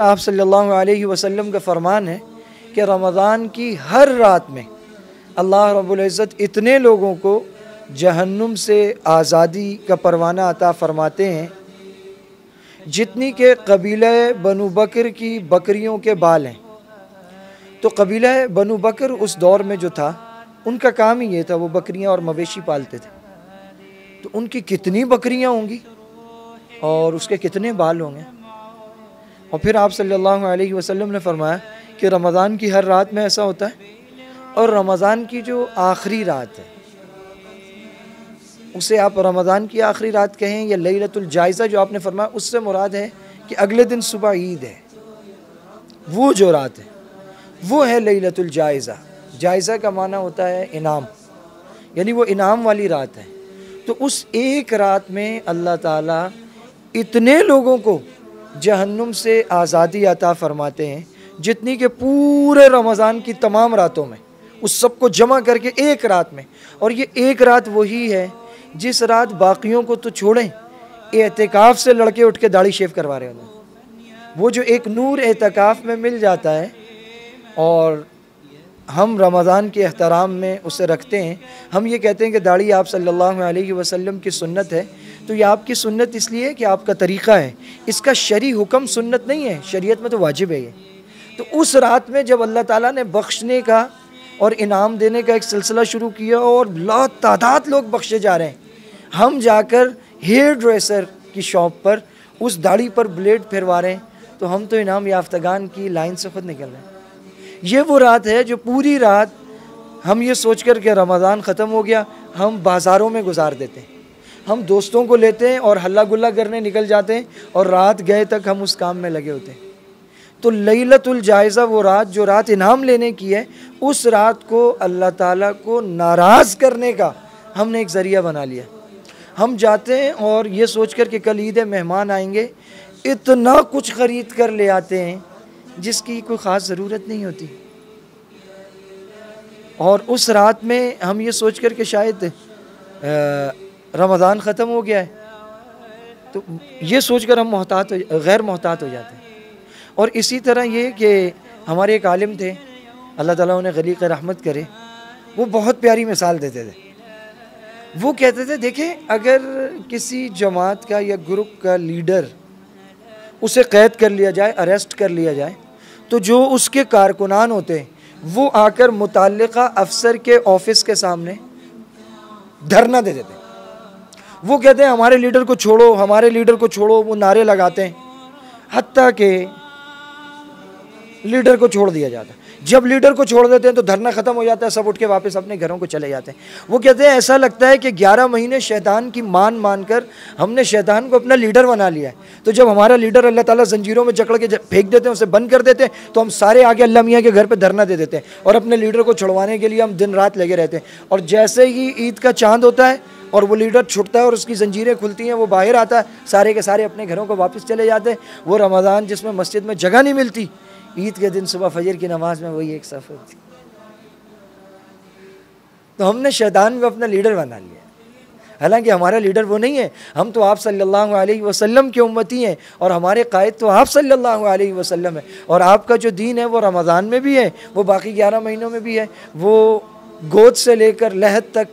आप सल्लल्लाहु अलैहि वसल्लम का फरमान है कि रमज़ान की हर रात में अल्लाह रब्बुल इज़्ज़त इतने लोगों को जहन्नुम से आज़ादी का परवाना अता फ़रमाते हैं जितनी के कबीला बनु बकर की बकरियों के बाल हैं। तो कबीला बनु बकर उस दौर में जो था उनका काम ही ये था, वो बकरियां और मवेशी पालते थे। तो उनकी कितनी बकरियां होंगी और उसके कितने बाल होंगे। और फिर आप सल्लल्लाहु अलैहि वसल्लम ने फरमाया कि रमज़ान की हर रात में ऐसा होता है, और रमज़ान की जो आखिरी रात है उसे आप रमज़ान की आखिरी रात कहें या लैलतुल जायज़ा जो आपने फरमाया, उससे मुराद है कि अगले दिन सुबह ईद है, वो जो रात है वो है लैलतुल जायज़ा। जायज़ा का माना होता है इनाम, यानी वो इनाम वाली रात है। तो उस एक रात में अल्लाह ताला इतने लोगों को जहन्नुम से आज़ादी अता फ़रमाते हैं जितनी के पूरे रमज़ान की तमाम रातों में, उस सब को जमा करके एक रात में। और ये एक रात वही है जिस रात बाकियों को तो छोड़ें, एहतिकाफ़ से लड़के उठ के दाढ़ी शेव करवा रहे होंगे। वो जो एक नूर एहतिकाफ़ में मिल जाता है और हम रमज़ान के एहतराम में उसे रखते हैं। हम ये कहते हैं कि दाढ़ी आप सल्लल्लाहु अलैहि वसल्लम की सुन्नत है, तो ये आपकी सुन्नत इसलिए है कि आपका तरीक़ा है, इसका शरई हुक्म सुन्नत नहीं है, शरीयत में तो वाजिब है ये। तो उस रात में जब अल्लाह ताला ने बख्शने का और इनाम देने का एक सिलसिला शुरू किया और लातादाद लोग बख्शे जा रहे हैं, हम जाकर हेयर ड्रेसर की शॉप पर उस दाढ़ी पर ब्लेड फिरवा रहे हैं, तो हम तो इनाम याफ्तगान की लाइन से खुद निकल रहे हैं। ये वो रात है जो पूरी रात हम ये सोच कर के रमज़ान ख़त्म हो गया, हम बाज़ारों में गुजार देते हैं, हम दोस्तों को लेते हैं और हल्ला गुल्ला करने निकल जाते हैं और रात गए तक हम उस काम में लगे होते हैं। तो लैलतुल जायज़ा वो रात जो रात इनाम लेने की है, उस रात को अल्लाह ताला को नाराज़ करने का हमने एक ज़रिया बना लिया। हम जाते हैं और ये सोच कर कि कल ईद है, मेहमान आएंगे, इतना कुछ ख़रीद कर ले आते हैं जिसकी कोई ख़ास ज़रूरत नहीं होती। और उस रात में हम ये सोच कर कि शायद रमज़ान ख़त्म हो गया है, तो ये सोच कर हम गैर मोहतात हो जाते हैं। और इसी तरह ये कि हमारे एक आलिम थे, अल्लाह ताला उन्हें गलीक़ रहमत करे, वो बहुत प्यारी मिसाल देते थे। वो कहते थे, देखें अगर किसी जमात का या ग्रुप का लीडर उसे कैद कर लिया जाए, अरेस्ट कर लिया जाए, तो जो उसके कारकुनान होते हैं वो आकर मुताल्लिका अफसर के ऑफिस के सामने धरना दे देते हैं। वो कहते हैं हमारे लीडर को छोड़ो, हमारे लीडर को छोड़ो, वो नारे लगाते हैं, हत्ता कि लीडर को छोड़ दिया जाता है। जब लीडर को छोड़ देते हैं तो धरना ख़त्म हो जाता है, सब उठ के वापस अपने घरों को चले जाते हैं। वो कहते हैं ऐसा लगता है कि 11 महीने शैतान की मान कर हमने शैतान को अपना लीडर बना लिया है। तो जब हमारा लीडर अल्लाह ताला जंजीरों में जकड़ के फेंक देते हैं, उसे बंद कर देते हैं, तो हम सारे आगे अल्लाह मियाँ के घर पर धरना दे देते हैं और अपने लीडर को छुड़वाने के लिए हम दिन रात लगे रहते हैं। और जैसे ही ईद का चाँद होता है और वो लीडर छुटता है और उसकी जंजीरें खुलती हैं, वो बाहर आता है, सारे के सारे अपने घरों को वापस चले जाते हैं। वो रमज़ान जिसमें मस्जिद में जगह नहीं मिलती, ईद के दिन सुबह फजर की नमाज में वही एक सफ़ होती। तो हमने शैतान को अपना लीडर बना लिया, हालांकि हमारा लीडर वो नहीं है। हम तो आप सल्लल्लाहु अलैहि वसल्लम के उम्मती हैं और हमारे कायद तो आप सल्लल्लाहु अलैहि वसल्लम है। और आपका जो दीन है वो रमज़ान में भी है, वो बाकी 11 महीनों में भी है, वो गोद से लेकर लहद तक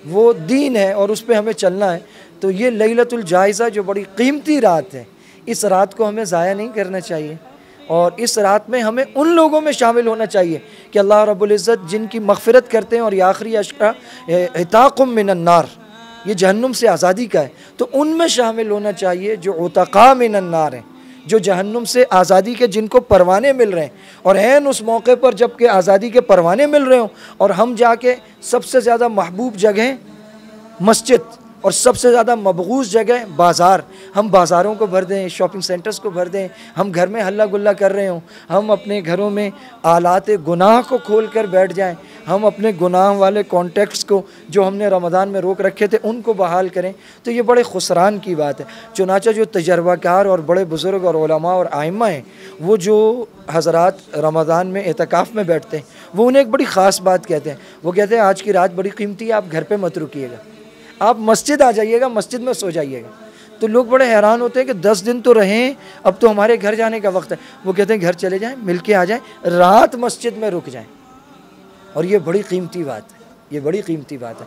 वो दीन है और उस पर हमें चलना है। तो ये लैलतुल जायज़ा जो बड़ी कीमती रात है, इस रात को हमें ज़ाया नहीं करना चाहिए। और इस रात में हमें उन लोगों में शामिल होना चाहिए कि अल्लाह रब्बुल इज़्ज़त जिनकी मग़फ़िरत करते हैं और ये आखिरी अशरा इताक़ुम मिनन नार, ये जहन्नुम से आज़ादी का है, तो उनमें शामिल होना चाहिए जो उतक़ा मिनन नार हैं, जो जहन्नुम से आज़ादी के जिनको परवाने मिल रहे हैं। और हैं उस मौके पर जबकि आज़ादी के परवाने मिल रहे हों और हम जाके सबसे ज़्यादा महबूब जगह मस्जिद और सबसे ज़्यादा मबगूज़ जगह बाज़ार, हम बाज़ारों को भर दें, शॉपिंग सेंटर्स को भर दें, हम घर में हल्ला गुल्ला कर रहे हों, हम अपने घरों में आलात गुनाह को खोल कर बैठ जाएं, हम अपने गुनाह वाले कॉन्टेक्ट्स को जो हमने रमज़ान में रोक रखे थे उनको बहाल करें, तो ये बड़े खुसरान की बात है। चुनांचे जो तजर्बाकार और बड़े बुज़ुर्ग और उलमा और आइम्मा हैं, वो जो हज़रात रमज़ान में एतकाफ़ में बैठते हैं, वो उन्हें एक बड़ी ख़ास बात कहते हैं। वो कहते हैं आज की रात बड़ी कीमती है, आप घर पे मत रुकिएगा, आप मस्जिद आ जाइएगा, मस्जिद में सो जाइएगा। तो लोग बड़े हैरान होते हैं कि 10 दिन तो रहें, अब तो हमारे घर जाने का वक्त है। वो कहते हैं घर चले जाएं, मिल के आ जाएं, रात मस्जिद में रुक जाएं। और ये बड़ी कीमती बात है, ये बड़ी कीमती बात है।